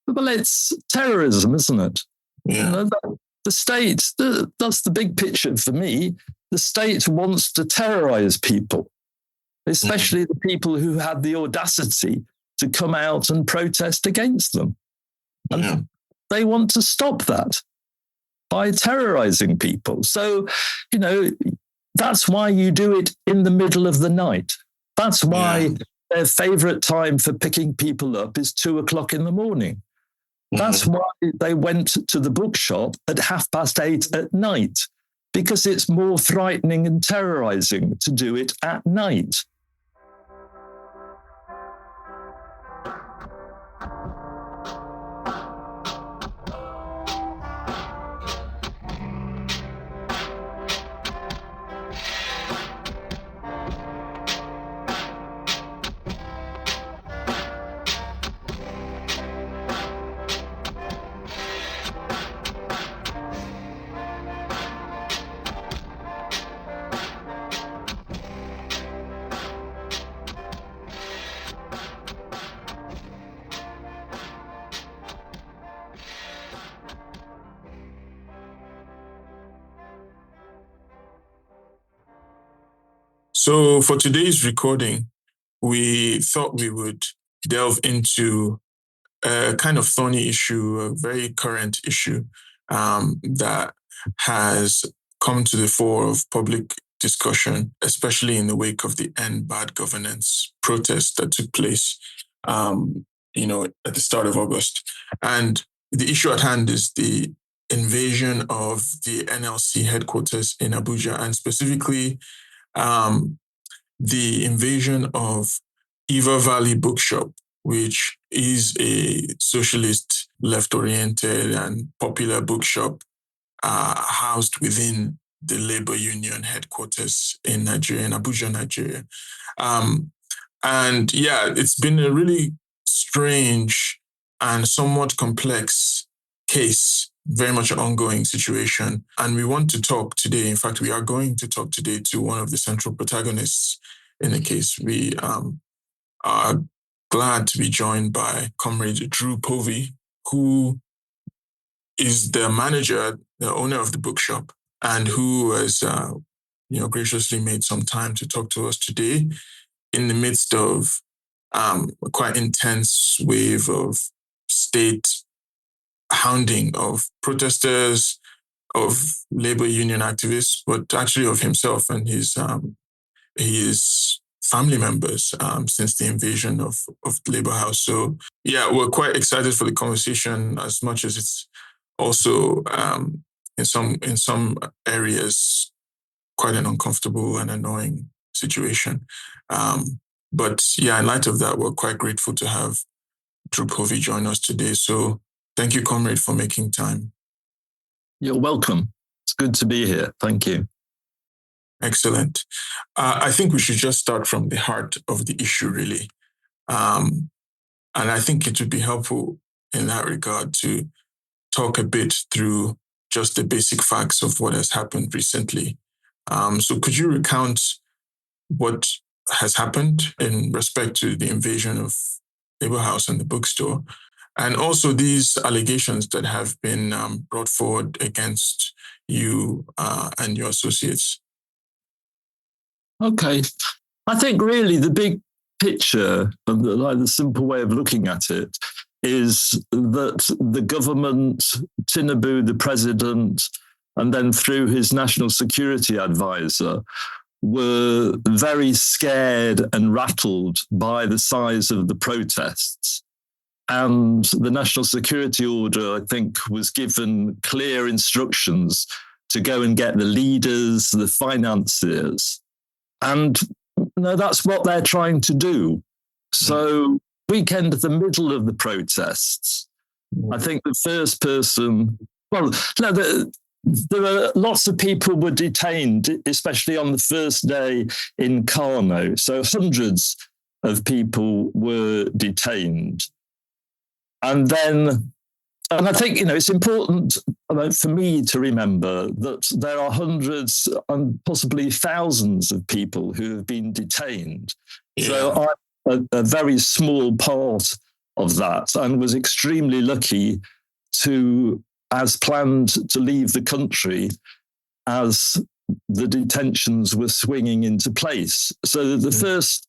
Well, it's terrorism, isn't it? Yeah. The state, that's the big picture for me. The state wants to terrorize people, especially the people who had the audacity to come out and protest against them. And they want to stop that by terrorizing people. So, that's why you do it in the middle of the night. That's why their favorite time for picking people up is 2:00 in the morning. That's why they went to the bookshop at 8:30 at night, because it's more frightening and terrorizing to do it at night. So for today's recording, we thought we would delve into a kind of thorny issue, a very current issue that has come to the fore of public discussion, especially in the wake of the End Bad Governance protest that took place, at the start of August. And the issue at hand is the invasion of the NLC headquarters in Abuja, and specifically the invasion of Iva Valley bookshop, which is a socialist, left-oriented and popular bookshop housed within the labor union headquarters in Nigeria, in Abuja, Nigeria. It's been a really strange and somewhat complex case, very much an ongoing situation. And we want to talk today, in fact, we are going to talk today to one of the central protagonists in the case. We are glad to be joined by comrade Drew Povey, who is the manager, the owner of the bookshop, and who has graciously made some time to talk to us today in the midst of a quite intense wave of state hounding of protesters, of labor union activists, but actually of himself and his family members since the invasion of the Labour House. So we're quite excited for the conversation, as much as it's also in some areas quite an uncomfortable and annoying situation. But in light of that, we're quite grateful to have Drew Povey join us today. So thank you, comrade, for making time. You're welcome. It's good to be here. Thank you. Excellent. I think we should just start from the heart of the issue, really. And I think it would be helpful in that regard to talk a bit through just the basic facts of what has happened recently. So could you recount what has happened in respect to the invasion of Labour House and the bookstore, and also these allegations that have been brought forward against you and your associates? Okay. I think really the big picture, and the simple way of looking at it, is that the government, Tinubu, the president, and then through his national security advisor, were very scared and rattled by the size of the protests. And the national security order, I think, was given clear instructions to go and get the leaders, the financiers. And that's what they're trying to do. So weekend at the middle of the protests, I think the first person, there are lots of people were detained, especially on the first day in Kano. So hundreds of people were detained. And I think, it's important for me to remember that there are hundreds and possibly thousands of people who have been detained. Yeah. So I'm a very small part of that and was extremely lucky to, as planned, to leave the country as the detentions were swinging into place. So the first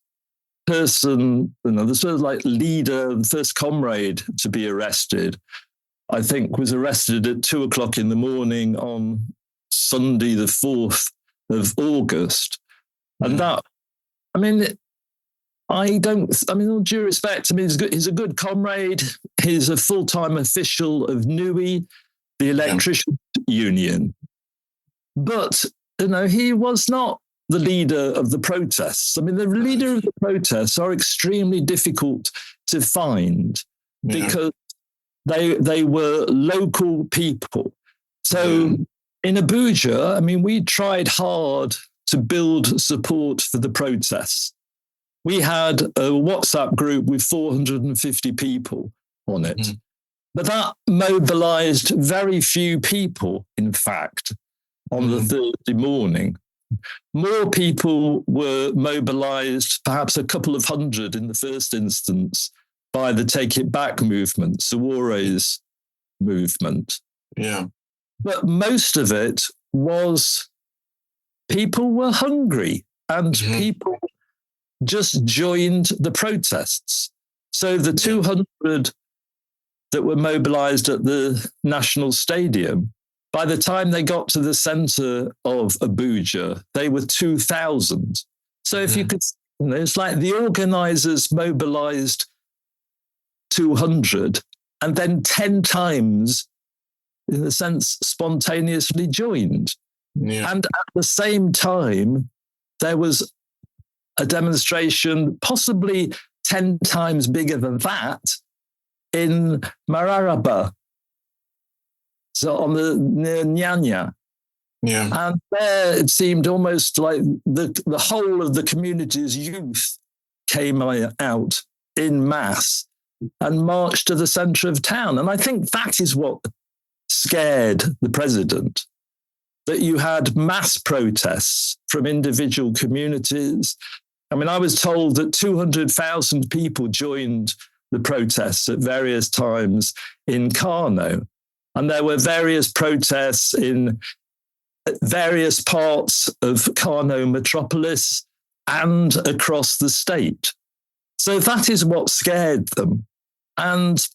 person, the sort of like leader, the first comrade to be arrested, I think was arrested at 2:00 in the morning on Sunday, the 4th of August. And that, all due respect, he's a good comrade. He's a full-time official of NUI, the electrician union. But, he was not the leader of the protests. The leader of the protests are extremely difficult to find because they were local people. So in Abuja, we tried hard to build support for the protests. We had a WhatsApp group with 450 people on it, but that mobilized very few people, in fact, on the Thursday morning. More people were mobilized, perhaps a couple of hundred in the first instance, by the Take It Back movement, Saware's movement. Yeah. But most of it was people were hungry and people just joined the protests. So the 200 that were mobilized at the National Stadium, by the time they got to the center of Abuja, they were 2,000. So if you could, it's like the organizers mobilized 200 and then 10 times, in a sense, spontaneously joined. Yeah. And at the same time, there was a demonstration, possibly 10 times bigger than that, in Mararaba, so near Nyanya. Yeah. And there it seemed almost like the whole of the community's youth came out in mass and marched to the center of town. And I think that is what scared the president, that you had mass protests from individual communities. I was told that 200,000 people joined the protests at various times in Kano. And there were various protests in various parts of Kano metropolis and across the state. So that is what scared them. And,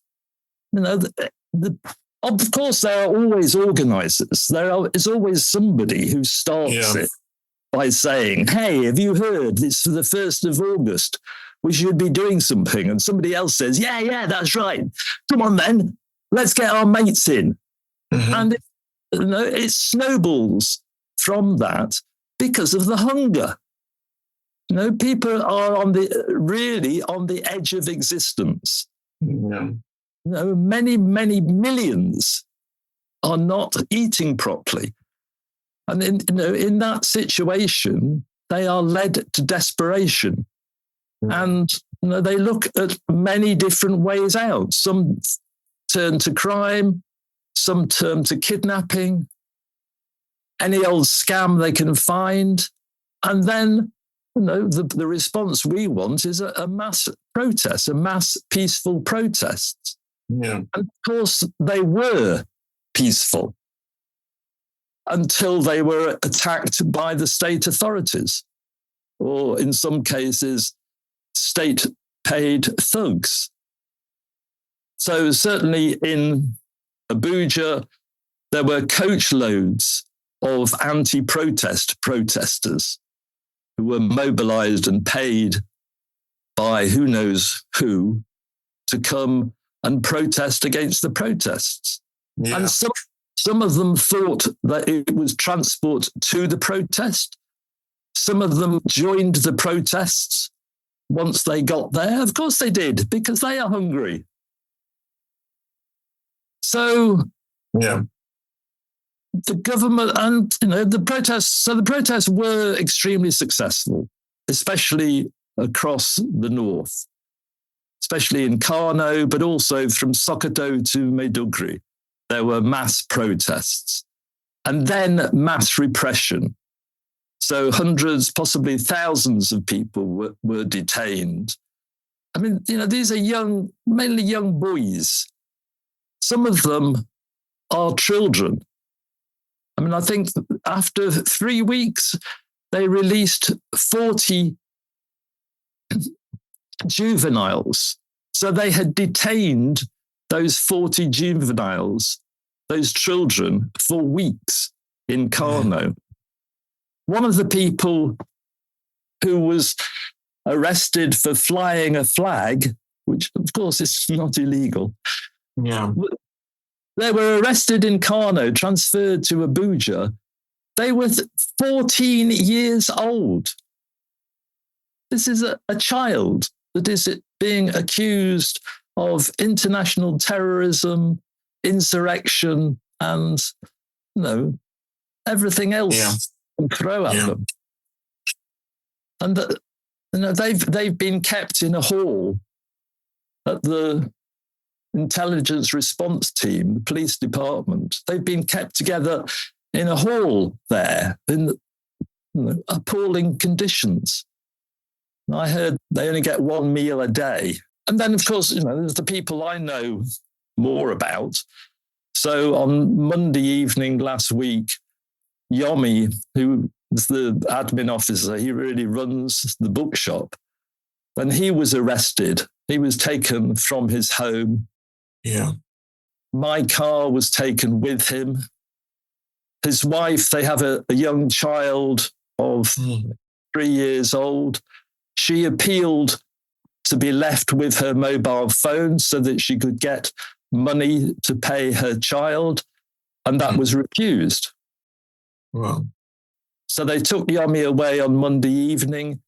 of course, there are always organizers. There is always somebody who starts it by saying, hey, have you heard? It's for the 1st of August. We should be doing something. And somebody else says, yeah, that's right. Come on, then. Let's get our mates in. And it snowballs from that because of the hunger. People are really on the edge of existence. Yeah. Many, many millions are not eating properly. And in that situation, they are led to desperation. And they look at many different ways out. Some turn to crime, some turn to kidnapping, any old scam they can find. And then, the response we want is a mass protest, a mass peaceful protest. Yeah. And of course, they were peaceful until they were attacked by the state authorities, or in some cases, state-paid thugs. So certainly in Abuja, there were coachloads of anti-protest protesters who were mobilized and paid by who knows who to come and protest against the protests. Yeah. And some of them thought that it was transport to the protest. Some of them joined the protests once they got there. Of course they did, because they are hungry. So the government and the protests were extremely successful, especially across the north, especially in Kano, but also from Sokoto to Maiduguri. There were mass protests and then mass repression. So hundreds, possibly thousands of people were detained. I mean, these are mainly young boys. Some of them are children. I mean, I think after 3 weeks, they released 40 juveniles. So they had detained those 40 juveniles, those children, for weeks in Kano. One of the people who was arrested for flying a flag, which of course is not illegal. Yeah. They were arrested in Kano, transferred to Abuja. They were 14 years old. This is a child that is being accused of international terrorism, insurrection, and everything else you can throw at them. And they've been kept in a hall at the intelligence response team, the police department. They've been kept together in a hall there in appalling conditions. I heard they only get one meal a day. And then, of course, there's the people I know more about. So on Monday evening last week, Yomi, who is the admin officer, he really runs the bookshop, and he was arrested. He was taken from his home. Yeah. My car was taken with him. His wife, they have a young child of 3 years old. She appealed to be left with her mobile phone so that she could get money to pay her child, and that was refused. Wow. So they took Yomi away on Monday evening.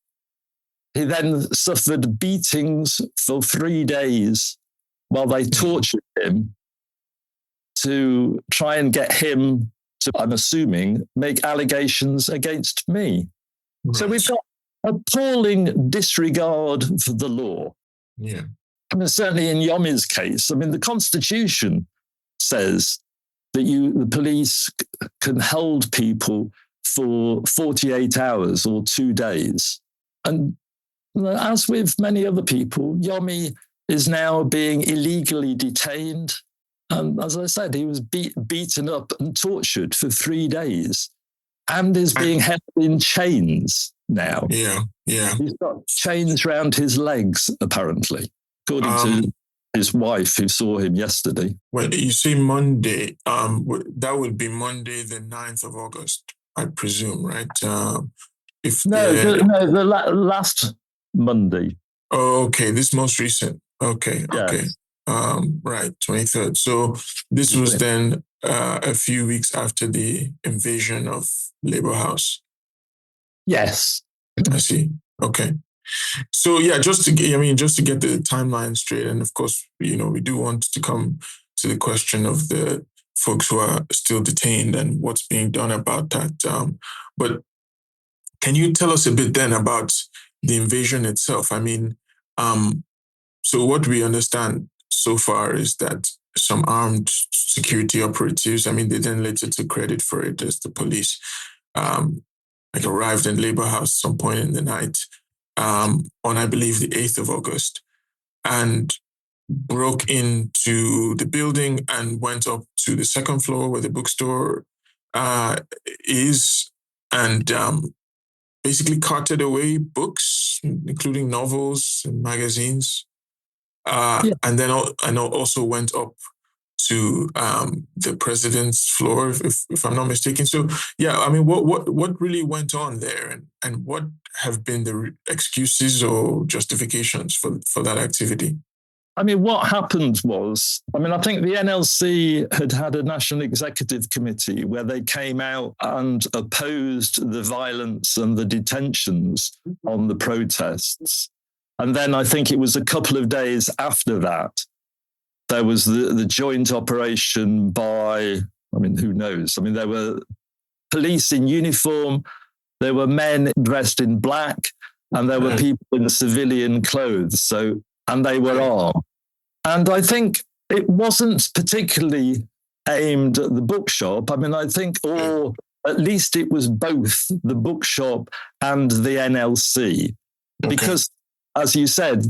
He then suffered beatings for 3 days while they tortured him to try and get him to, I'm assuming, make allegations against me. Right. So we've got appalling disregard for the law. Yeah. I mean, certainly in Yomi's case, I mean, the Constitution says that the police can hold people for 48 hours or 2 days. And as with many other people, Yomi is now being illegally detained. And as I said, he was beaten up and tortured for 3 days and is being held in chains now. Yeah. He's got chains around his legs, apparently, according to his wife who saw him yesterday. Well, you say Monday. That would be Monday, the 9th of August, I presume, right? The last Monday. Oh, okay. This most recent. Okay. Yes. Okay. Right, 23rd. So this was then a few weeks after the invasion of Labour House. Yes. I see. Okay. So yeah, just to get the timeline straight, and of course, we do want to come to the question of the folks who are still detained and what's being done about that. But can you tell us a bit then about the invasion itself? I mean, so what we understand so far is that some armed security operatives, I mean, they then later took credit for it as the police, arrived in Labour House some point in the night on, I believe, the 8th of August, and broke into the building and went up to the second floor where the bookstore is, and basically carted away books, including novels and magazines. And then also went up to the president's floor, if I'm not mistaken. So, yeah, I mean, what really went on there, and what have been the excuses or justifications for that activity? I mean, what happened was, I think the NLC had a National Executive Committee where they came out and opposed the violence and the detentions on the protests. And then I think it was a couple of days after that, there was the joint operation by, who knows? There were police in uniform, there were men dressed in black, and there were people in civilian clothes. And they were armed. And I think it wasn't particularly aimed at the bookshop. I think, or at least it was both the bookshop and the NLC. Okay. Because, as you said,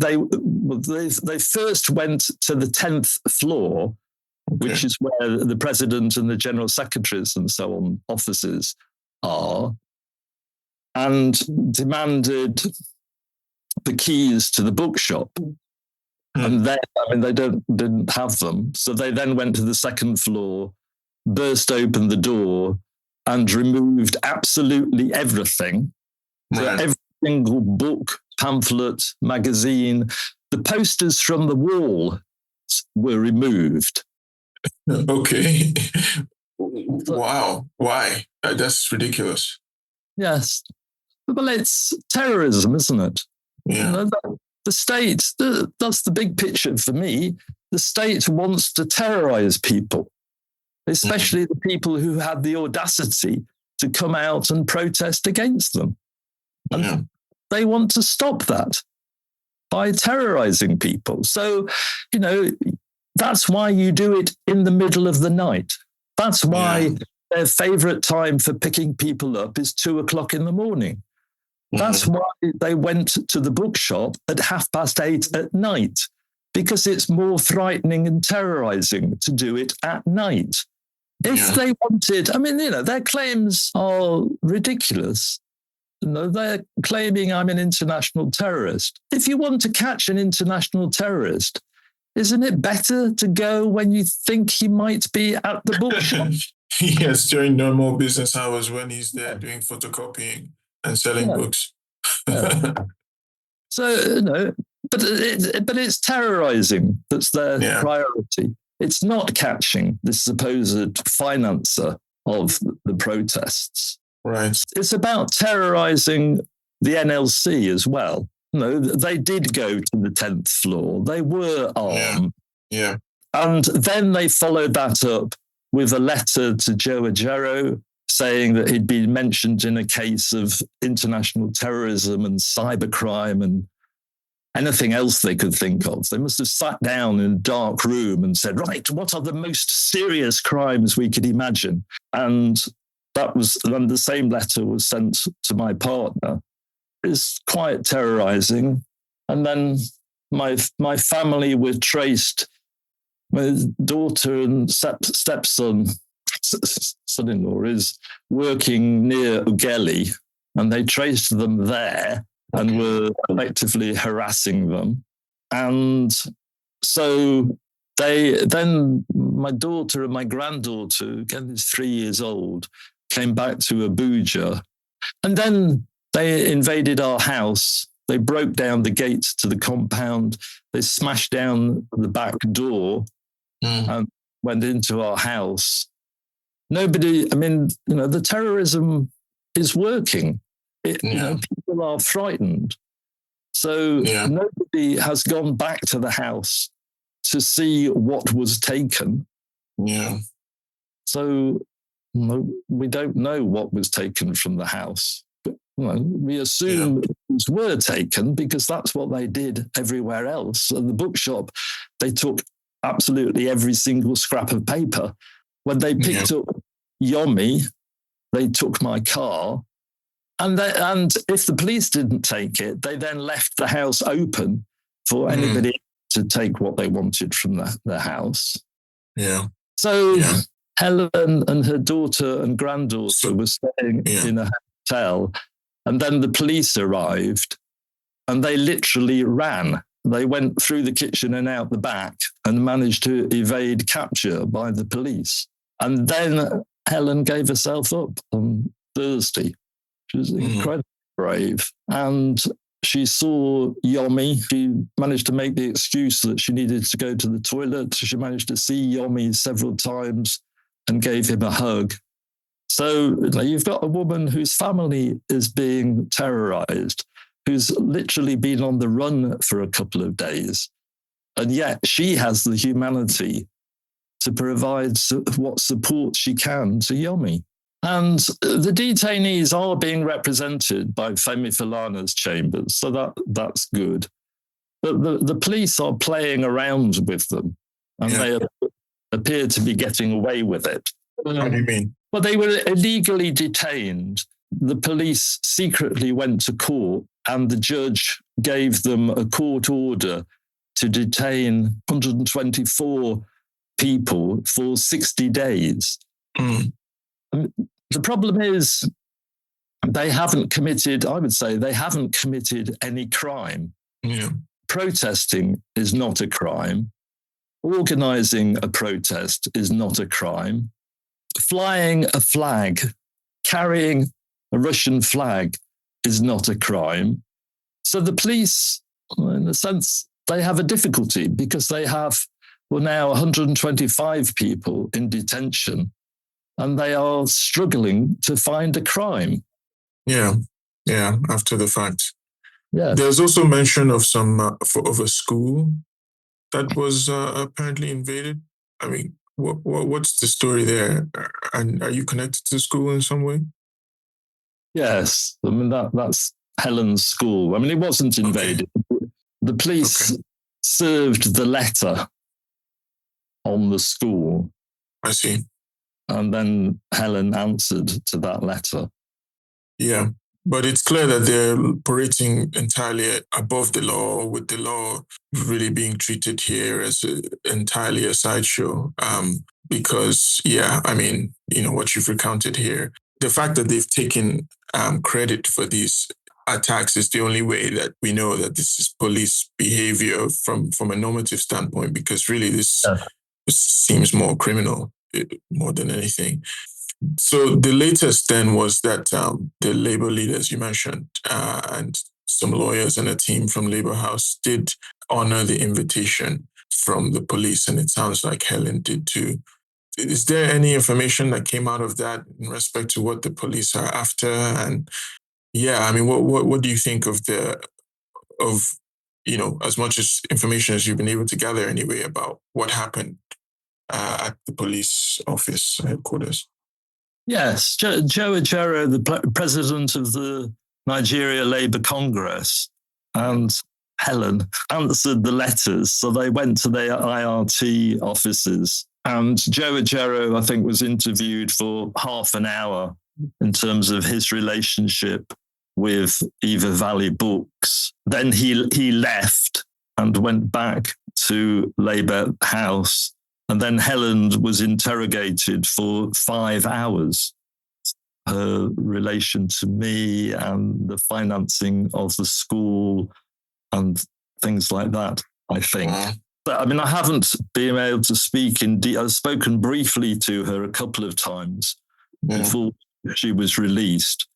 Well, they first went to the 10th floor, which is where the president and the general secretaries and so on offices are, and demanded the keys to the bookshop. And then, they didn't have them. So they then went to the second floor, burst open the door, and removed absolutely everything. So every single book, pamphlet, magazine, the posters from the wall were removed. Okay. Wow. Why? That's ridiculous. Yes. Well, it's terrorism, isn't it? Yeah. The state, that's the big picture for me. The state wants to terrorize people, especially the people who had the audacity to come out and protest against them. And they want to stop that by terrorizing people. So, that's why you do it in the middle of the night. That's why their favorite time for picking people up is 2:00 in the morning. That's why they went to the bookshop at 8:30 at night, because it's more frightening and terrorizing to do it at night. If they wanted, their claims are ridiculous. They're claiming I'm an international terrorist. If you want to catch an international terrorist, isn't it better to go when you think he might be at the bookshop? Yes, during normal business hours when he's there doing photocopying and selling books. So, but it's terrorizing that's their priority. It's not catching the supposed financer of the protests. Right. It's about terrorizing the NLC as well. They did go to the 10th floor. They were armed. Yeah. And then they followed that up with a letter to Joe Aguero saying that he'd been mentioned in a case of international terrorism and cybercrime and anything else they could think of. They must have sat down in a dark room and said, right, what are the most serious crimes we could imagine? And then the same letter was sent to my partner. It's quite terrorizing. And then my family were traced. My daughter and stepson, son-in-law, is working near Ughelli, and they traced them there and were effectively harassing them. And so then my daughter and my granddaughter, again, is 3 years old, came back to Abuja. And then they invaded our house. They broke down the gate to the compound. They smashed down the back door and went into our house. The terrorism is working. People are frightened. So nobody has gone back to the house to see what was taken. Yeah. So we don't know what was taken from the house. But, we assume things were taken because that's what they did everywhere else. At the bookshop, they took absolutely every single scrap of paper. When they picked up Yomi, they took my car. And if the police didn't take it, they then left the house open for anybody to take what they wanted from the house. Yeah. So Helen and her daughter and granddaughter were staying in a hotel, and then the police arrived, and they literally ran. They went through the kitchen and out the back and managed to evade capture by the police. And then Helen gave herself up on Thursday. She was incredibly brave. And she saw Yomi. She managed to make the excuse that she needed to go to the toilet. She managed to see Yomi several times and gave him a hug. So you've got a woman whose family is being terrorized, who's literally been on the run for a couple of days. And yet she has the humanity to provide what support she can to Yomi. And the detainees are being represented by Femi Falana's chambers, so that's good. But the police are playing around with them, and they appear to be getting away with it. What do you mean? Well, they were illegally detained. The police secretly went to court, and the judge gave them a court order to detain 124 people for 60 days. Mm. The problem is they haven't committed, I would say, they haven't committed any crime. Yeah. Protesting is not a crime. Organizing a protest is not a crime. Flying a flag, carrying a Russian flag is not a crime. So the police, in a sense, they have a difficulty because they have, now 125 people in detention and they are struggling to find a crime. Yeah, after the fact. Yeah. There's also mention of of a school that was apparently invaded. I mean, what's the story there? And are you connected to the school in some way? Yes, I mean that's Helen's school. I mean, it wasn't invaded. Okay. The police served the letter on the school. I see. And then Helen answered to that letter. Yeah, but it's clear that they're operating entirely above the law, with the law really being treated here as entirely a sideshow. Because, I mean, what you've recounted here, the fact that they've taken credit for these attacks is the only way that we know that this is police behavior from a normative standpoint, because really this seems more criminal more than anything. So the latest then was that the labor leaders you mentioned and some lawyers and a team from Labour House did honor the invitation from the police, and it sounds like Helen did too. Is there any information that came out of that in respect to what the police are after? And I mean, what do you think of as much as information as you've been able to gather anyway about what happened at the police office headquarters? Yes, Joe Ajero, the president of the Nigeria Labour Congress, and Helen answered the letters. So they went to their IRT offices, and Joe Ajero, I think, was interviewed for half an hour in terms of his relationship with Iva Valley Books. Then he left and went back to Labour House. And then Helen was interrogated for 5 hours. Her relation to me and the financing of the school and things like that, I think. But, I mean, I haven't been able to speak I've spoken briefly to her a couple of times before she was released,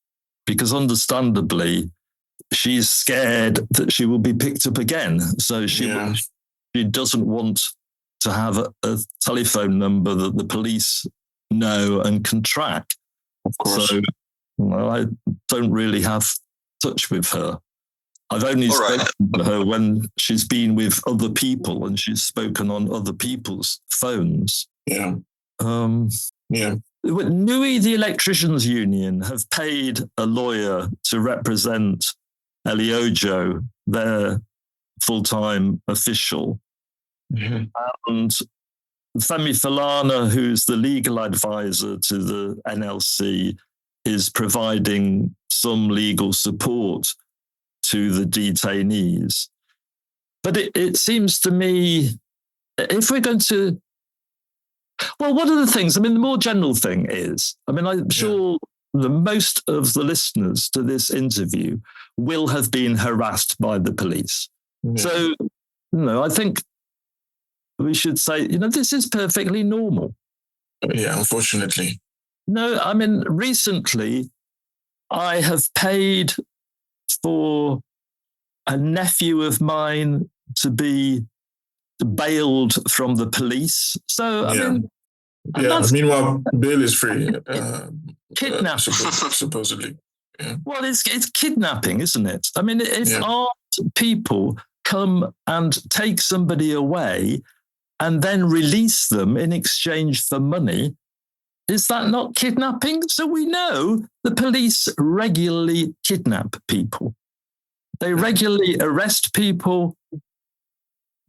because understandably, she's scared that she will be picked up again. So she doesn't want to have a telephone number that the police know and can track. Of course. So I don't really have touch with her. I've only spoken to her when she's been with other people and she's spoken on other people's phones. Yeah. NUI, the Electricians Union, have paid a lawyer to represent Eliojo, their full-time official. Mm-hmm. And Femi Falana, who's the legal advisor to the NLC, is providing some legal support to the detainees. But it seems to me, if we're going to... Well, one of the things, I mean, the more general thing is, I mean, I'm sure the most of the listeners to this interview will have been harassed by the police. Yeah. So, I think we should say, this is perfectly normal. Yeah, unfortunately. No, I mean, recently I have paid for a nephew of mine to be bailed from the police. So, I mean... meanwhile, bail is free. Kidnapping. Supposedly. Yeah. Well, it's kidnapping, isn't it? I mean, if armed people come and take somebody away and then release them in exchange for money, is that not kidnapping? So we know the police regularly kidnap people. They regularly arrest people,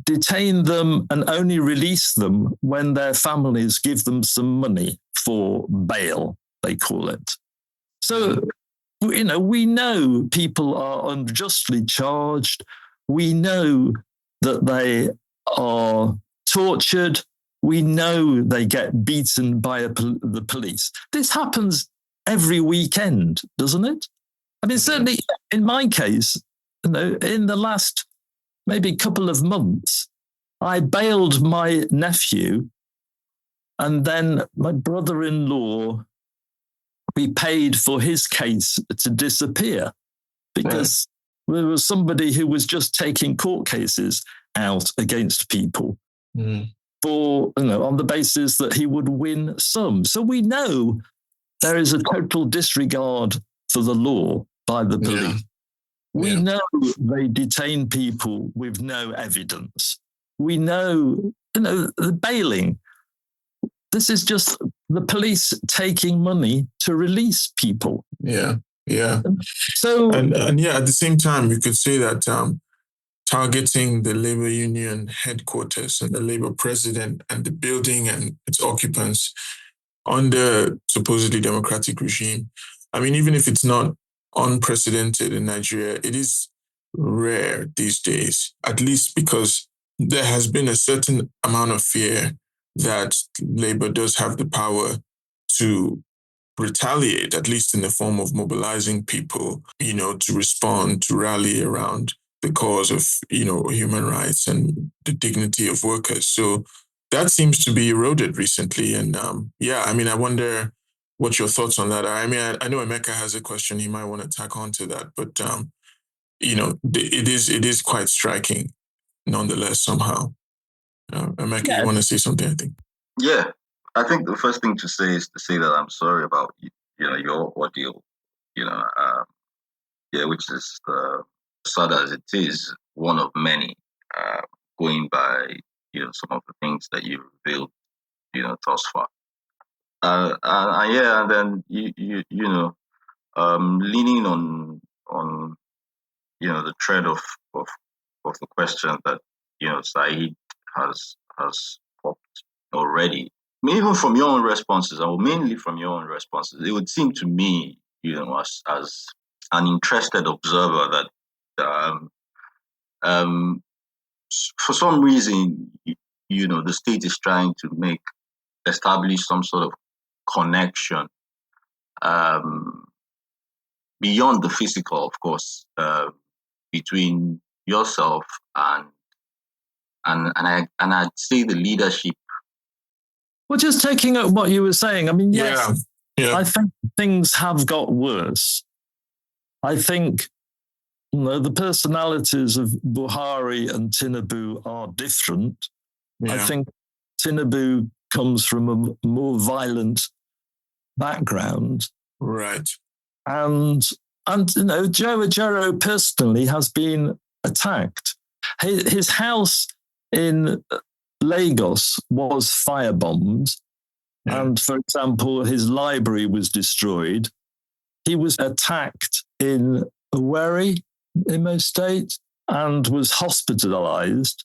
detain them, and only release them when their families give them some money for bail, they call it. So, we know people are unjustly charged. We know that they are tortured. We know they get beaten by the police. This happens every weekend, doesn't it? I mean, certainly in my case, in the last maybe couple of months, I bailed my nephew, and then my brother-in-law, we paid for his case to disappear because there was somebody who was just taking court cases out against people for, on the basis that he would win some. So we know there is a total disregard for the law by the police. We know they detain people with no evidence. We know, the bailing. This is just the police taking money to release people. Yeah, yeah. So, and at the same time, we could say that targeting the labor union headquarters and the labor president and the building and its occupants under supposedly democratic regime. I mean, even if it's not unprecedented in Nigeria, it is rare these days, at least because there has been a certain amount of fear that labor does have the power to retaliate, at least in the form of mobilizing people, to respond, to rally around the cause of, human rights and the dignity of workers. So that seems to be eroded recently. And I wonder what your thoughts on that are. I mean, I know Emeka has a question he might want to tack on to that, but, it is quite striking nonetheless somehow. Emeka, you want to say something, I think? Yeah, I think the first thing to say is to say that I'm sorry about, your ordeal, which is sad as it is, one of many, going by, some of the things that you revealed, thus far. And then, leaning on, the thread of the question that, Saeed has popped already. I mean, even from your own responses, or mainly from your own responses, it would seem to me, as an interested observer, that for some reason, the state is trying to establish some sort of connection beyond the physical, of course, between yourself and I'd say the leadership. Well, just taking up what you were saying, I mean, yes, Yeah. I think things have got worse. I think the personalities of Buhari and Tinubu are different. Yeah. I think Tinubu comes from a more violent background. Right. And Joe Ajero personally has been attacked. His house in Lagos was firebombed. Yeah. And, for example, his library was destroyed. He was attacked in Owerri, Imo State, and was hospitalized.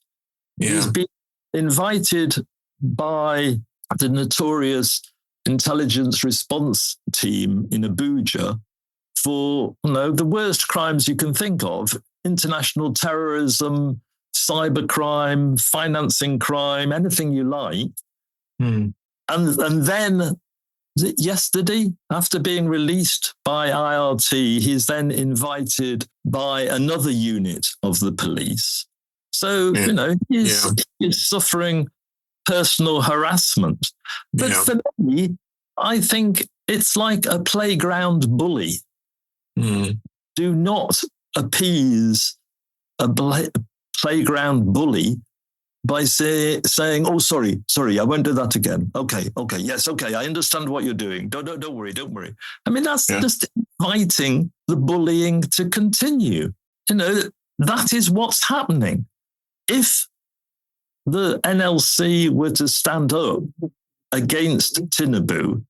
Yeah. He's been invited by the notorious intelligence response team in Abuja for the worst crimes you can think of: international terrorism, cybercrime, financing crime, anything you like. And then yesterday, after being released by IRT, he's then invited by another unit of the police. So, he's suffering personal harassment. But for me, I think it's like a playground bully. Do not appease a playground bully by saying, "Oh, sorry, I won't do that again." Okay, yes, okay, I understand what you're doing. Don't worry. I mean, that's just inviting the bullying to continue. That is what's happening. If the NLC were to stand up against Tinubu,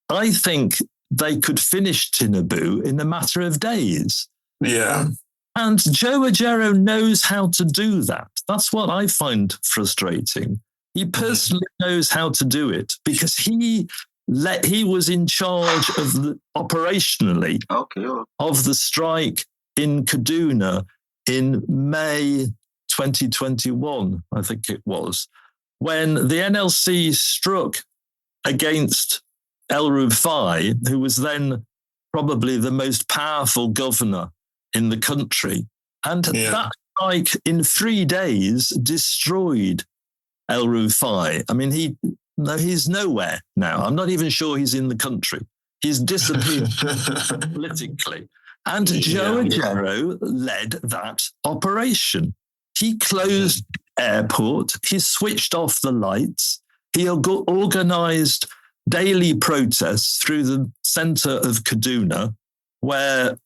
I think they could finish Tinubu in a matter of days. Yeah. And Joe Ajero knows how to do that. That's what I find frustrating. He personally knows how to do it because he was in charge of operationally of the strike in Kaduna in May 2021, I think it was, when the NLC struck against El Rufai, who was then probably the most powerful governor in the country. And that strike in 3 days destroyed El Rufai. I mean, he's nowhere now. I'm not even sure he's in the country. He's disappeared politically. And Joe Aguero led that operation. He closed the airport. He switched off the lights. He organized daily protests through the center of Kaduna, where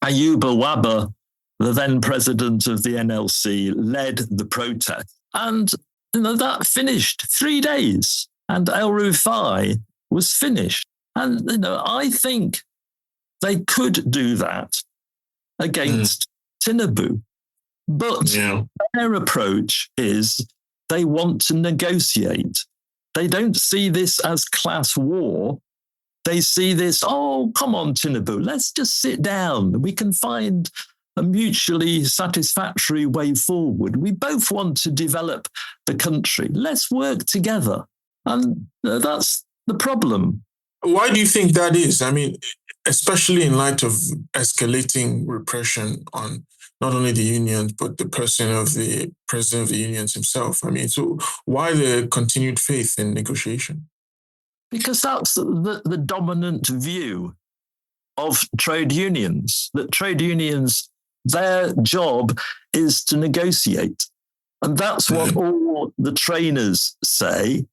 Ayuba Wabba, the then president of the NLC, led the protest. And that finished 3 days, and El Rufai was finished. And I think they could do that against Tinubu. But their approach is they want to negotiate. They don't see this as class war. They see this, oh, come on, Tinubu, let's just sit down. We can find a mutually satisfactory way forward. We both want to develop the country. Let's work together. And that's the problem. Why do you think that is? I mean, especially in light of escalating repression on not only the unions, but the person of the president of the unions himself. I mean, so why the continued faith in negotiation? Because that's the dominant view of trade unions, that trade unions, their job is to negotiate. And that's what all the trainers say.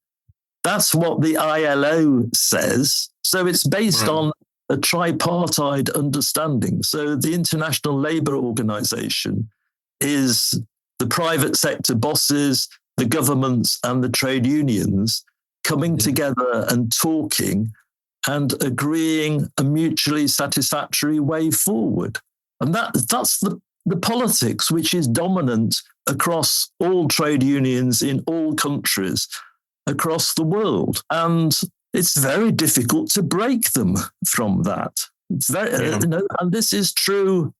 That's what the ILO says. So it's based on a tripartite understanding. So the International Labour Organization is the private sector bosses, the governments and the trade unions coming together and talking and agreeing a mutually satisfactory way forward. And that's the politics which is dominant across all trade unions in all countries across the world. And it's very difficult to break them from that. It's very, and this is true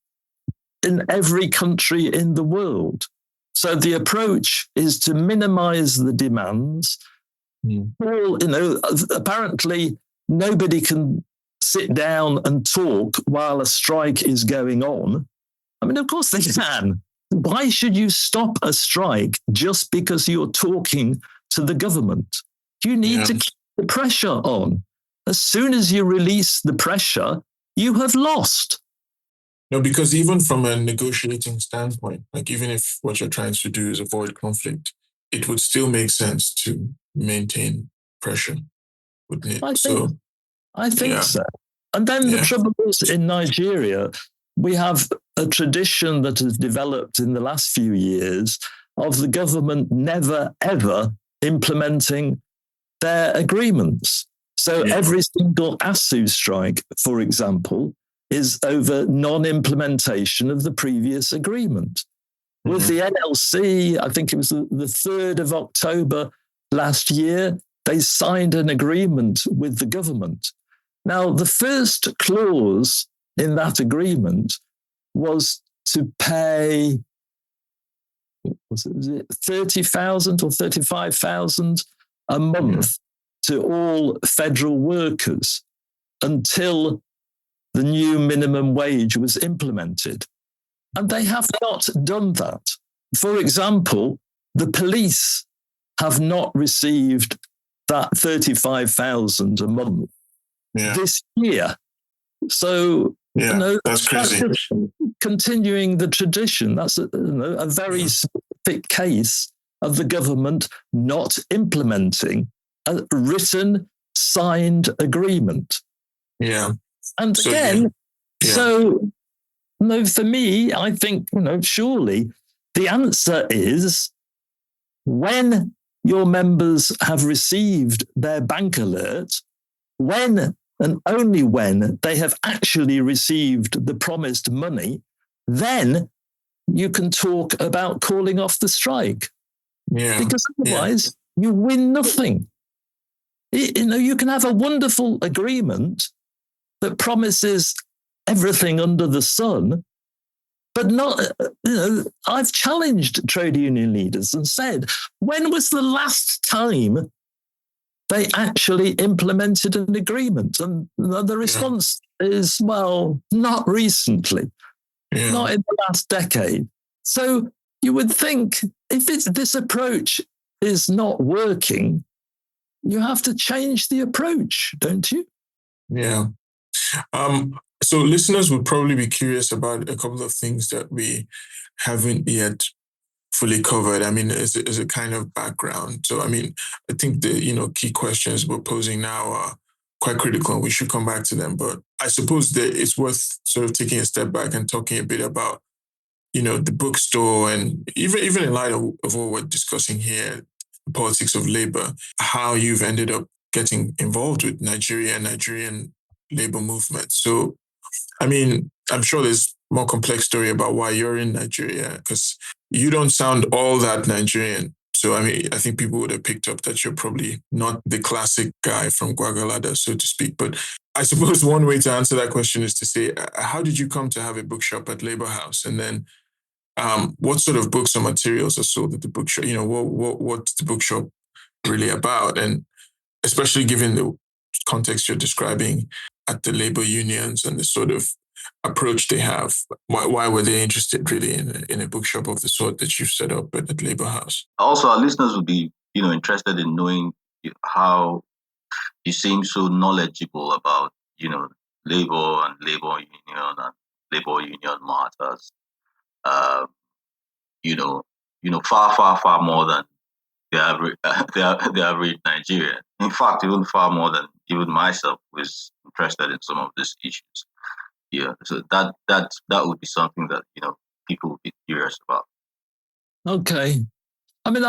in every country in the world. So the approach is to minimize the demands. Apparently nobody can sit down and talk while a strike is going on. I mean, of course they can. Why should you stop a strike just because you're talking to the government? You need to keep the pressure on. As soon as you release the pressure, you have lost. No, because even from a negotiating standpoint, like even if what you're trying to do is avoid conflict, it would still make sense to maintain pressure, wouldn't it? I think so. And then the trouble is, in Nigeria, we have a tradition that has developed in the last few years of the government never, ever implementing their agreements. So every single ASU strike, for example, is over non-implementation of the previous agreement. With the NLC, I think it was the 3rd of October last year, they signed an agreement with the government. Now, the first clause in that agreement was to pay, was it 30,000 or 35,000 a month to all federal workers until the new minimum wage was implemented. And they have not done that. For example, the police have not received that 35,000 a month this year. So, that's crazy. That's continuing the tradition. That's a very specific case of the government not implementing a written, signed agreement. Yeah. And so, again, for me, I think, surely the answer is when your members have received their bank alert, when and only when they have actually received the promised money, then you can talk about calling off the strike. Yeah. Because otherwise you win nothing. You can have a wonderful agreement that promises everything under the sun, But not, I've challenged trade union leaders and said, when was the last time they actually implemented an agreement? And the response is, well, not recently, not in the last decade. So you would think if this approach is not working, you have to change the approach, don't you? Yeah. So listeners would probably be curious about a couple of things that we haven't yet fully covered. I mean, as a kind of background. So, I mean, I think the, key questions we're posing now are quite critical and we should come back to them. But I suppose that it's worth sort of taking a step back and talking a bit about, the bookstore and even in light of what we're discussing here, the politics of labor, how you've ended up getting involved with Nigerian labor movement. So, I mean, I'm sure there's more complex story about why you're in Nigeria, because you don't sound all that Nigerian. So, I mean, I think people would have picked up that you're probably not the classic guy from Guagalada, so to speak. But I suppose one way to answer that question is to say, how did you come to have a bookshop at Labour House? And then what sort of books or materials are sold at the bookshop? What's the bookshop really about? And especially given the context you're describing at the labor unions and the sort of approach they have, why were they interested really in a bookshop of the sort that you've set up at Labour House? Also, our listeners would be, interested in knowing how you seem so knowledgeable about, labor and labor union matters. Far more than the average Nigerian. In fact, even far more than even myself was interested in some of these issues. Yeah, so that would be something that people would be curious about. Okay, I mean,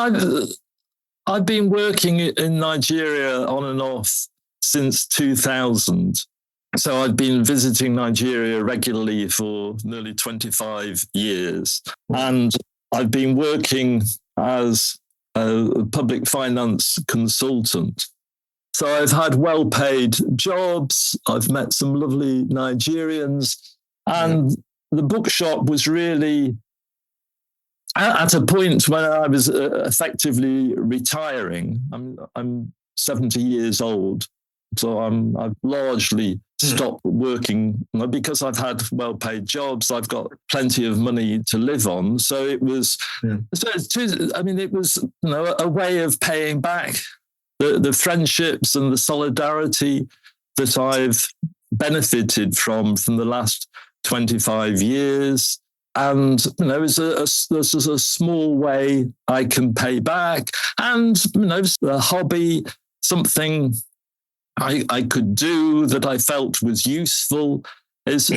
I've been working in Nigeria on and off since 2000. So I've been visiting Nigeria regularly for nearly 25 years, and I've been working as a public finance consultant. So I've had well-paid jobs. I've met some lovely Nigerians. And the bookshop was really at a point when I was effectively retiring. I'm 70 years old. So I've largely stopped working because I've had well-paid jobs. I've got plenty of money to live on. So it was, it was a way of paying back the friendships and the solidarity that I've benefited from the last 25 years. And, it's a small way I can pay back. And, a hobby, something I could do that I felt was useful is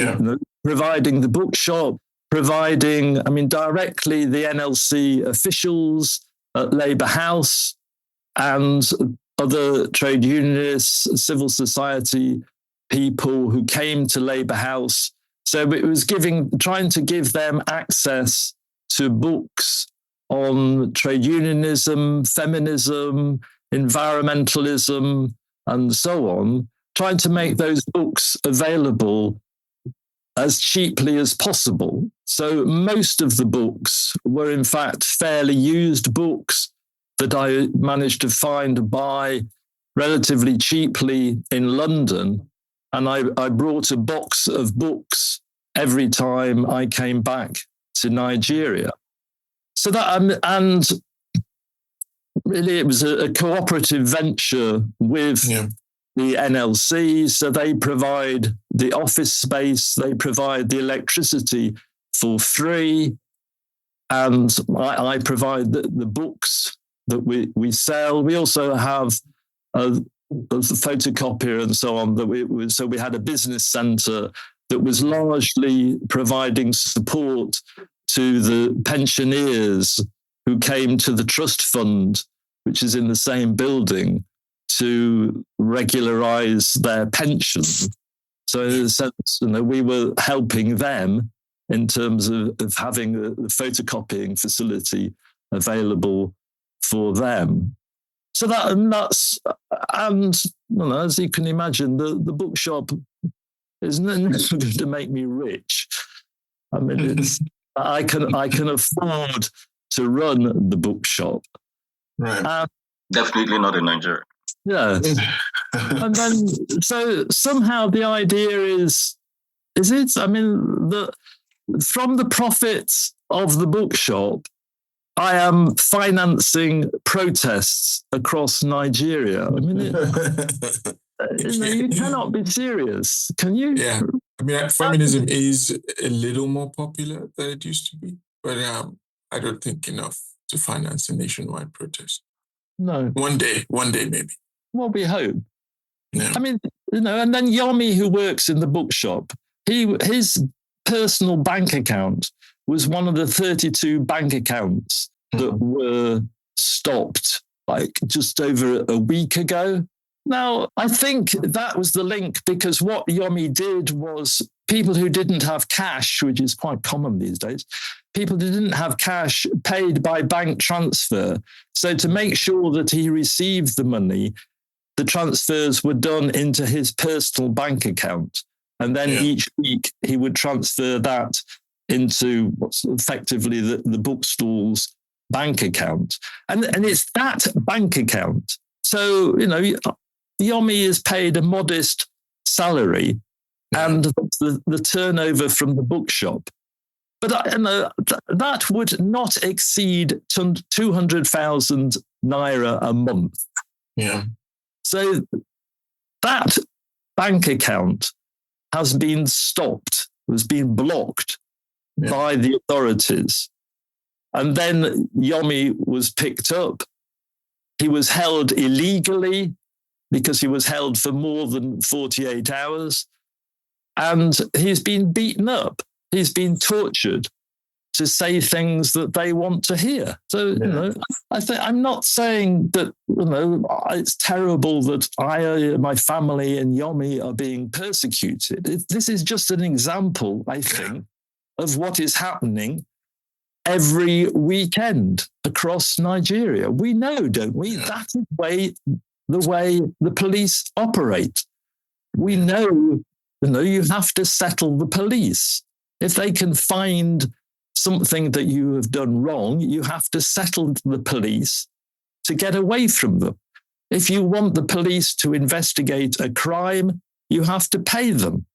providing the bookshop, providing, directly the NLC officials at Labour House and other trade unionists, civil society people who came to Labour House. So it was trying to give them access to books on trade unionism, feminism, environmentalism, and so on, trying to make those books available as cheaply as possible. So most of the books were, in fact, fairly used books that I managed to find buy relatively cheaply in London. And I brought a box of books every time I came back to Nigeria. So that, and really it was a cooperative venture with the NLC. So they provide the office space, they provide the electricity for free. And I provide the books that we sell. We also have a photocopier and so on. So we had a business centre that was largely providing support to the pensioners who came to the trust fund, which is in the same building, to regularise their pension. So in a sense, we were helping them in terms of having the photocopying facility available for them. So that's as you can imagine, the bookshop is never going to make me rich. I can afford to run the bookshop. Right. Definitely not in Nigeria. Yeah. And then, so somehow the idea is it? I mean, from the profits of the bookshop, I am financing protests across Nigeria. I mean, you cannot be serious, can you? Yeah. I mean, feminism is a little more popular than it used to be, but I don't think enough to finance a nationwide protest. No. One day maybe. Well, we hope. Yeah. I mean, and then Yomi, who works in the bookshop, his personal bank account was one of the 32 bank accounts that were stopped like just over a week ago. Now, I think that was the link, because what Yomi did was people who didn't have cash, which is quite common these days, people who didn't have cash paid by bank transfer. So to make sure that he received the money, the transfers were done into his personal bank account. And then each week he would transfer that into what's effectively the bookstall's bank account. And it's that bank account. So, Yomi is paid a modest salary and the turnover from the bookshop. But that would not exceed 200,000 naira a month. Yeah. So that bank account has been stopped, has been blocked by the authorities. And then Yomi was picked up. He was held illegally because he was held for more than 48 hours. And he's been beaten up. He's been tortured to say things that they want to hear. So, I'm not saying that, it's terrible that my family and Yomi are being persecuted. This is just an example, I think, of what is happening every weekend across Nigeria. We know, don't we? That is the way the police operate. We know, you have to settle the police. If they can find something that you have done wrong, you have to settle the police to get away from them. If you want the police to investigate a crime, you have to pay them.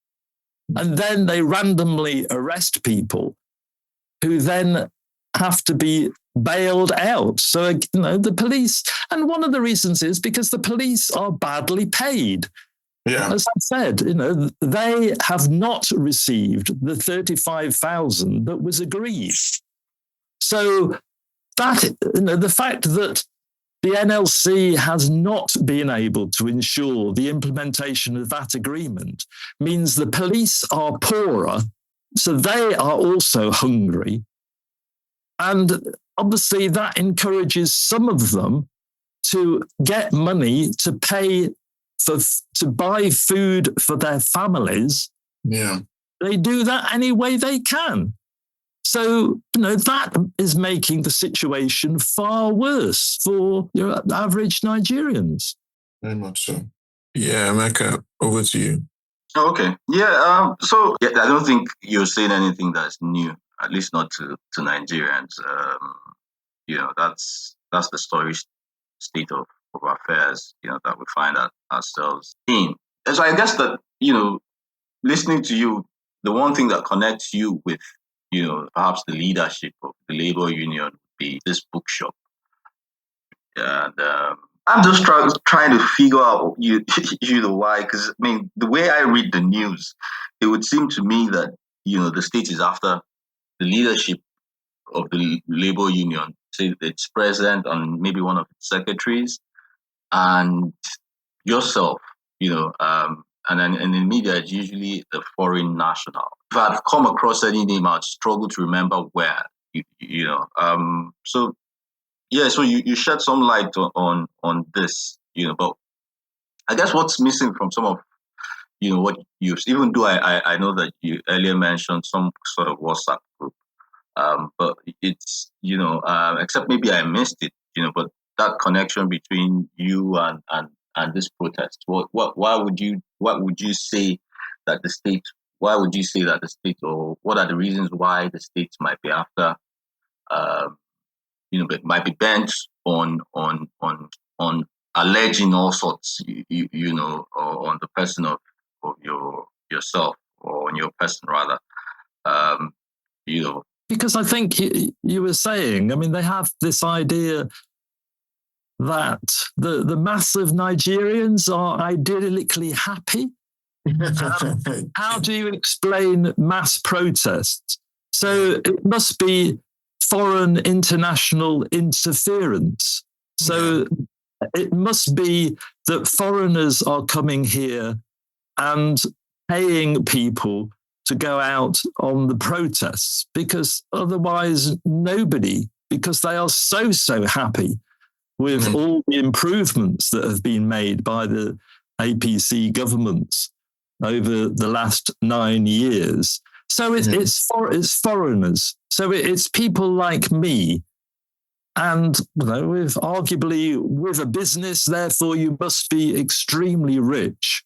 And then they randomly arrest people who then have to be bailed out. So, the police, and one of the reasons is because the police are badly paid. Yeah. As I said, they have not received the 35,000 that was agreed. So that, the fact that the NLC has not been able to ensure the implementation of that agreement means the police are poorer, so they are also hungry. And obviously that encourages some of them to get money to pay to buy food for their families. Yeah. They do that any way they can. So, that is making the situation far worse for your average Nigerians. Very much so. Yeah, Emeka, over to you. Oh, okay. Yeah. I don't think you're saying anything that's new, at least not to Nigerians. That's the story state of affairs, that we find ourselves in. And so I guess that, listening to you, the one thing that connects you with, perhaps the leadership of the labor union would be this bookshop. And I'm just trying to figure out why, because the way I read the news, it would seem to me that, the state is after the leadership of the labor union, say its president and maybe one of its secretaries, and yourself, and then in the media, it's usually the foreign national. If I've come across any name, I'd struggle to remember where, So you shed some light on this, but I guess what's missing from some of, what you, even though I know that you earlier mentioned some sort of WhatsApp group, but it's, except maybe I missed it, but that connection between you and this protest, what would you say that the state why would you say that the state, or what are the reasons why the state might be after, might be bent on alleging all sorts, or on the person of yourself, or on your person rather, Because I think you were saying, I mean, they have this idea that the mass of Nigerians are idyllically happy. How do you explain mass protests? So it must be foreign international interference. So it must be that foreigners are coming here and paying people to go out on the protests, because otherwise nobody, because they are so happy with all the improvements that have been made by the APC governments over the last 9 years. So it's foreigners. So it's people like me, and with arguably with a business, therefore you must be extremely rich.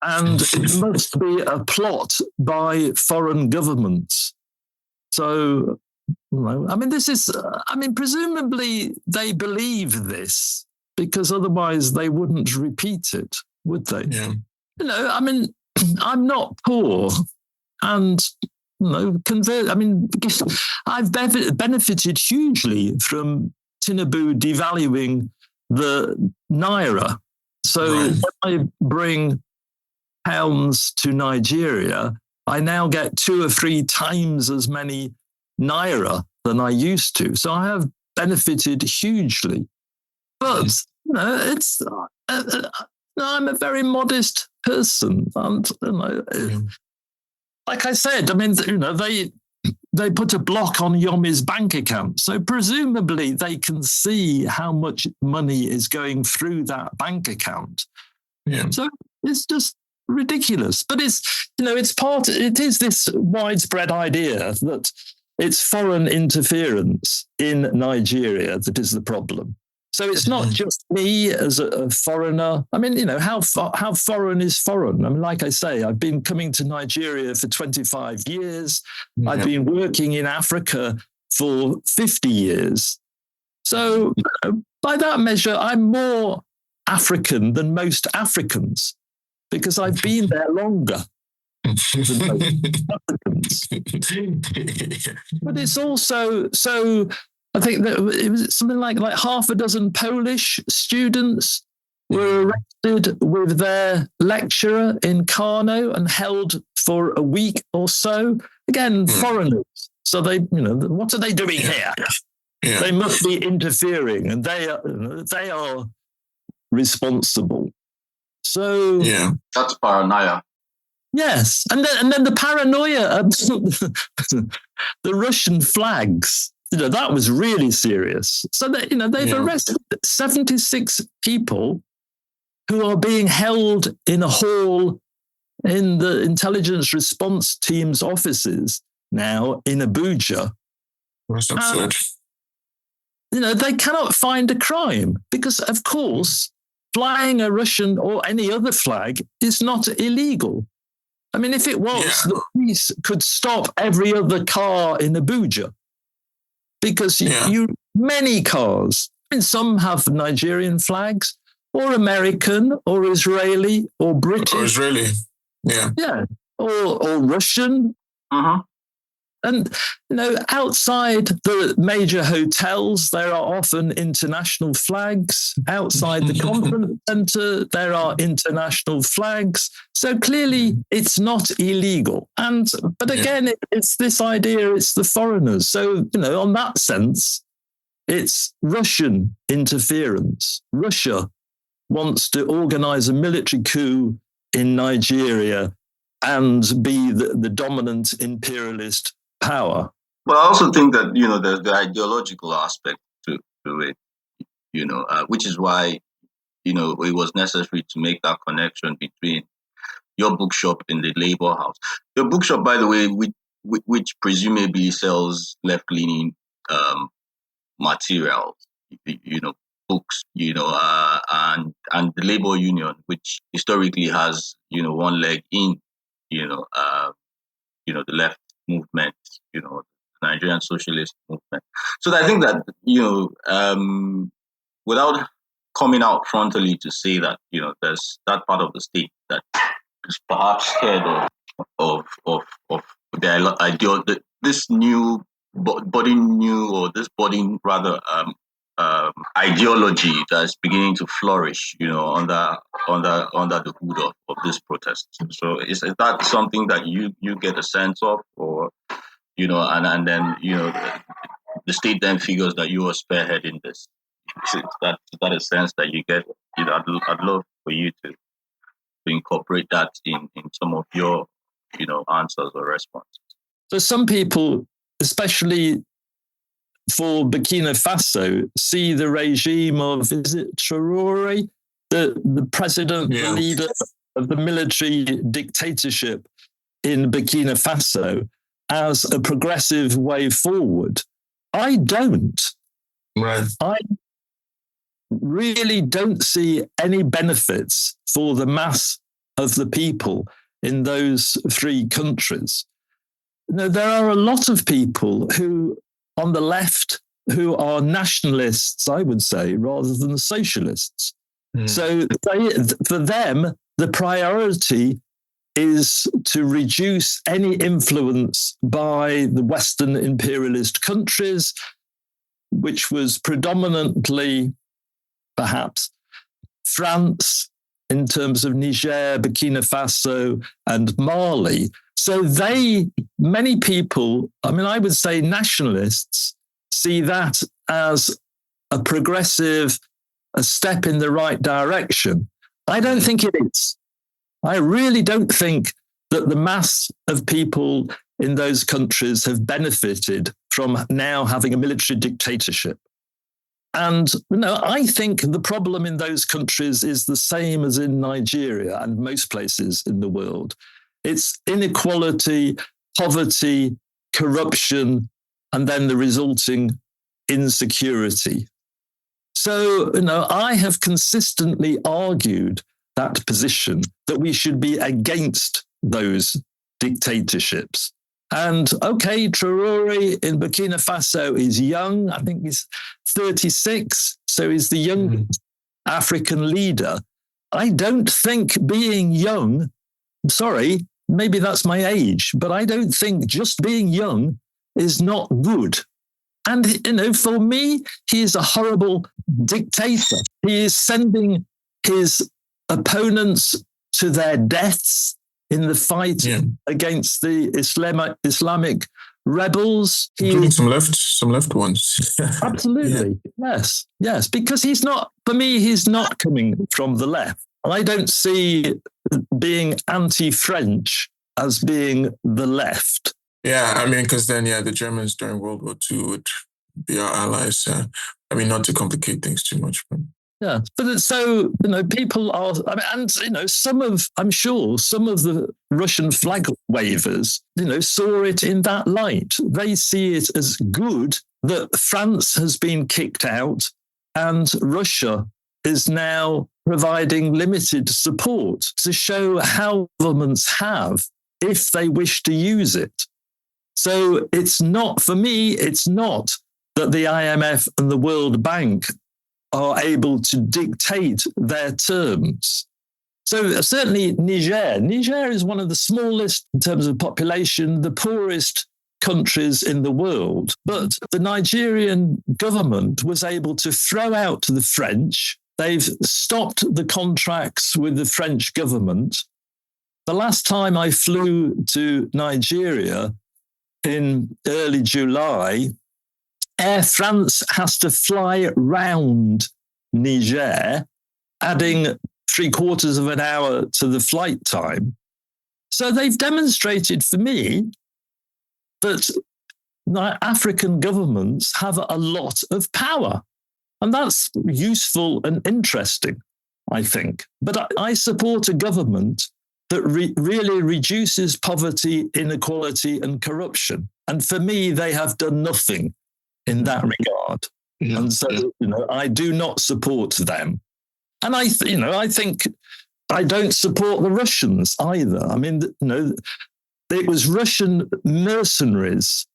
And it must be a plot by foreign governments. So, I mean, presumably they believe this, because otherwise they wouldn't repeat it, would they? Yeah. I mean, I'm not poor, and I've benefited hugely from Tinubu devaluing the naira. So when I bring pounds to Nigeria, I now get 2 or 3 times as many naira than I used to. So I have benefited hugely. But I'm a very modest person, and like I said, I mean, they put a block on Yomi's bank account, so presumably they can see how much money is going through that bank account. Yeah. So it's just ridiculous. But it is this widespread idea that it's foreign interference in Nigeria that is the problem. So it's not just me as a foreigner. I mean, how foreign is foreign? I mean, like I say, I've been coming to Nigeria for 25 years. Yeah. I've been working in Africa for 50 years. So by that measure, I'm more African than most Africans, because I've been there longer than most Africans. But it's also so. I think that it was something like half a dozen Polish students were arrested with their lecturer in Kano and held for a week or so. Again, foreigners. So they, what are they doing here? Yeah. They must be interfering, and they are responsible. So that's paranoia. Yes, and then the paranoia, the Russian flags. That was really serious. So they've arrested 76 people who are being held in a hall in the intelligence response team's offices now in Abuja. That's absurd. They cannot find a crime because, of course, flying a Russian or any other flag is not illegal. I mean, if it was, the police could stop every other car in Abuja. Because many cars, and some have Nigerian flags, or American, or Israeli, or British. Or Israeli, or Russian. Uh-huh. And, outside the major hotels, there are often international flags. Outside the conference center, there are international flags. So clearly it's not illegal. But again, it's this idea, it's the foreigners. So, on that sense, it's Russian interference. Russia wants to organize a military coup in Nigeria and be the dominant imperialist power. But I also think that, there's the ideological aspect to it, which is why, it was necessary to make that connection between your bookshop and the Labour House. Your bookshop, by the way, which presumably sells left-leaning materials, books, and the Labour Union, which historically has, one leg in the left movement, the Nigerian socialist movement. So I think that, without coming out frontally to say that, there's that part of the state that is perhaps scared of the ideal, this new ideology that's beginning to flourish, under the hood of this protest. So is that something that you get a sense of, or and then the state then figures that you are spearheading this? Is that a sense that you get? I'd love for you to incorporate that in some of your answers or responses. So some people, especially for Burkina Faso, see the regime of, is it Traoré, the president, the leader of the military dictatorship in Burkina Faso, as a progressive way forward. I don't. Right. I really don't see any benefits for the mass of the people in those three countries. There are a lot of people who, on the left, who are nationalists, I would say, rather than socialists. So for them, the priority is to reduce any influence by the Western imperialist countries, which was predominantly, perhaps, France in terms of Niger, Burkina Faso, and Mali. So many people, I would say nationalists, see that as a progressive, a step in the right direction. I don't think it is. I really don't think that the mass of people in those countries have benefited from now having a military dictatorship. And I think the problem in those countries is the same as in Nigeria and most places in the world. It's inequality, poverty, corruption, and then the resulting insecurity. So, I have consistently argued that position, that we should be against those dictatorships. And okay, Traoré in Burkina Faso is young. I think he's 36, so he's the youngest African leader. I don't think being young, sorry, maybe that's my age, but I don't think just being young is not good. And, for me, he is a horrible dictator. He is sending his opponents to their deaths in the fight against the Islamic rebels. Including some left ones. Absolutely. Yes. Because he's not coming from the left. I don't see being anti-French as being the left. Yeah, because then, the Germans during World War II would be our allies. Not to complicate things too much. But... Yeah, but so, people are, I'm sure some of the Russian flag wavers, saw it in that light. They see it as good that France has been kicked out and Russia is now providing limited support to show how governments have if they wish to use it. So for me, it's not that the IMF and the World Bank are able to dictate their terms. So certainly Niger is one of the smallest in terms of population, the poorest countries in the world. But the Nigerian government was able to throw out the French. They've stopped the contracts with the French government. The last time I flew to Nigeria in early July, Air France has to fly round Niger, adding 3/4 of an hour to the flight time. So they've demonstrated for me that African governments have a lot of power. And that's useful and interesting, I think. But I support a government that really reduces poverty, inequality, and corruption. And for me, they have done nothing in that regard. And so, I do not support them. And I think I don't support the Russians either. I mean, it was Russian mercenaries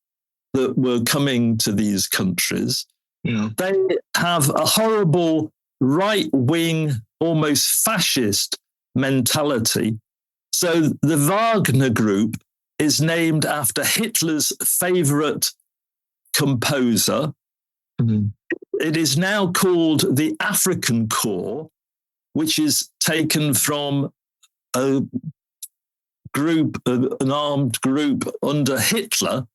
that were coming to these countries. Yeah. They have a horrible right-wing, almost fascist mentality. So the Wagner Group is named after Hitler's favorite composer. Mm-hmm. It is now called the African Corps, which is taken from a group, an armed group under Hitler.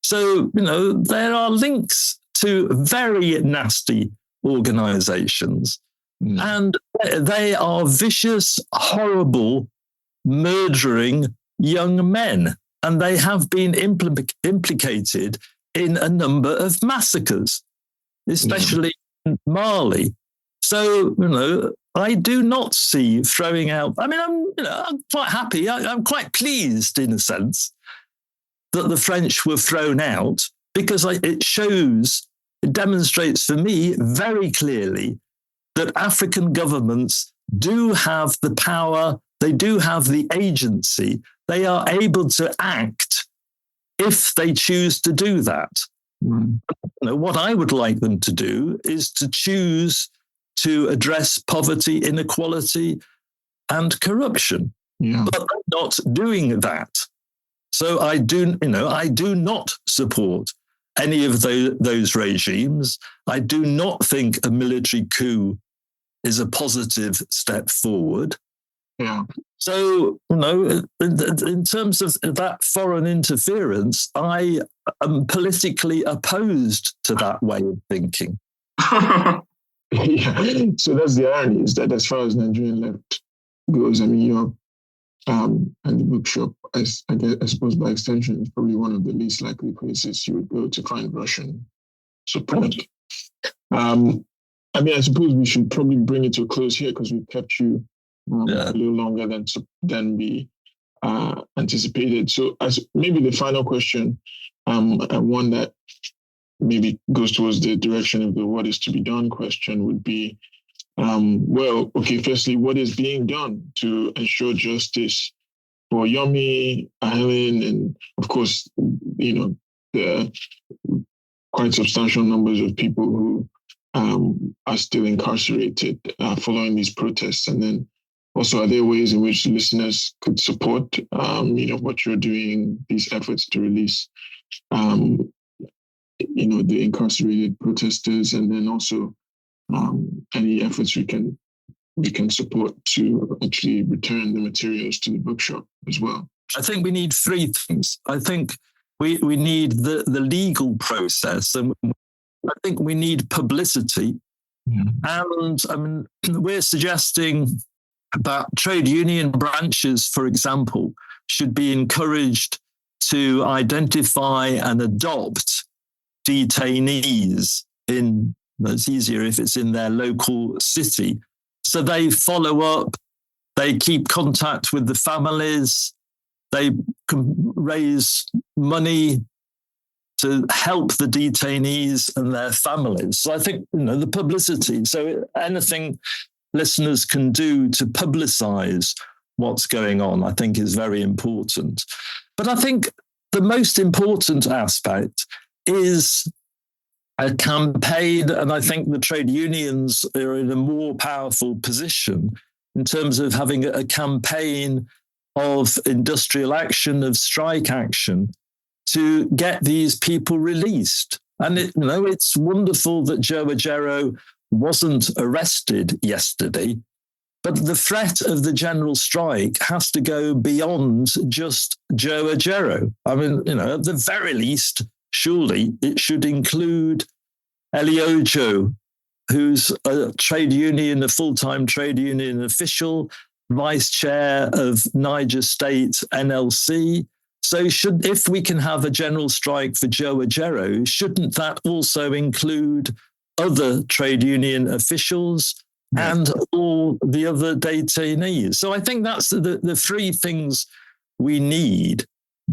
So, there are links to very nasty organizations. And they are vicious, horrible, murdering young men. And they have been implicated in a number of massacres, especially in Mali. So, I do not see throwing out. I mean, I'm quite happy. I'm quite pleased, in a sense, that the French were thrown out, because it demonstrates for me very clearly that African governments do have the power, they do have the agency, they are able to act if they choose to do that. What I would like them to do is to choose to address poverty, inequality, and corruption. Yeah. But they're not doing that. So I do not support any of those regimes. I do not think a military coup is a positive step forward. Yeah. So, in terms of that foreign interference, I am politically opposed to that way of thinking. Yeah. So that's the irony, is that as far as Nigerian left goes, I mean, and the bookshop, I suppose by extension, is probably one of the least likely places you would go to find Russian support. I mean, I suppose we should probably bring it to a close here, because we've kept you a little longer than we anticipated. So, as maybe the final question, and one that maybe goes towards the direction of the what is to be done question, would be, firstly, what is being done to ensure justice for Yomi, Helen, and of course, the quite substantial numbers of people who are still incarcerated following these protests? And then also, are there ways in which listeners could support, what you're doing, these efforts to release, the incarcerated protesters, and then also any efforts we can support to actually return the materials to the bookshop as well? I think we need three things. I think we need the legal process, and I think we need publicity. Yeah. And I mean, we're suggesting that trade union branches, for example, should be encouraged to identify and adopt detainees it's easier if it's in their local city. So they follow up, they keep contact with the families, they can raise money to help the detainees and their families. So I think, the publicity. So anything listeners can do to publicize what's going on, I think, is very important. But I think the most important aspect is a campaign, and I think the trade unions are in a more powerful position in terms of having a campaign of industrial action, of strike action, to get these people released. And it's wonderful that Joe Ajaero wasn't arrested yesterday, but the threat of the general strike has to go beyond just Joe Ajaero. I mean, at the very least, surely it should include Eliojo, who's a full-time trade union official, vice chair of Niger State NLC. So if we can have a general strike for Joe Ajaero, shouldn't that also include other trade union officials and all the other detainees? So I think that's the three things we need.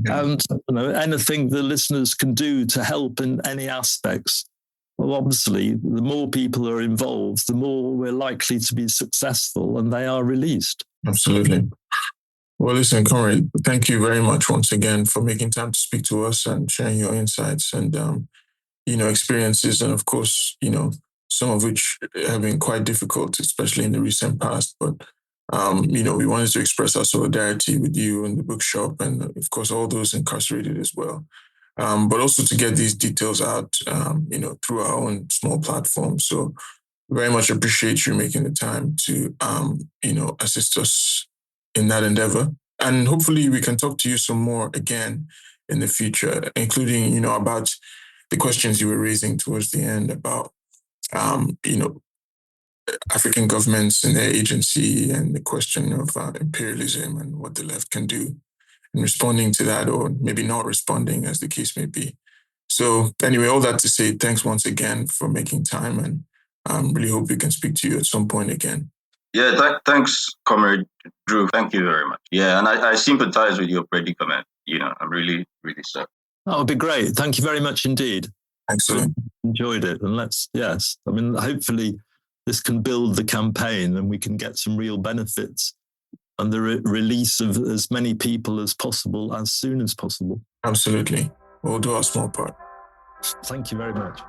Yeah. And anything the listeners can do to help in any aspects. Well, obviously, the more people are involved, the more we're likely to be successful and they are released. Absolutely. Well, listen, comrade, thank you very much once again for making time to speak to us and sharing your insights and, experiences. And of course, some of which have been quite difficult, especially in the recent past. But, we wanted to express our solidarity with you and the bookshop and, of course, all those incarcerated as well. But also to get these details out, through our own small platform. So very much appreciate you making the time to, assist us in that endeavor. And hopefully we can talk to you some more again in the future, including, about the questions you were raising towards the end about, African governments and their agency and the question of imperialism and what the left can do in responding to that, or maybe not responding, as the case may be. So anyway, all that to say, thanks once again for making time, and really hope we can speak to you at some point again. Yeah, thanks, Comrade Drew. Thank you very much. Yeah, and I sympathize with your predicament. I'm really, really sad. That would be great. Thank you very much indeed. Excellent. Enjoyed it. And hopefully this can build the campaign and we can get some real benefits and the release of as many people as possible as soon as possible. Absolutely. We'll do our small part. Thank you very much.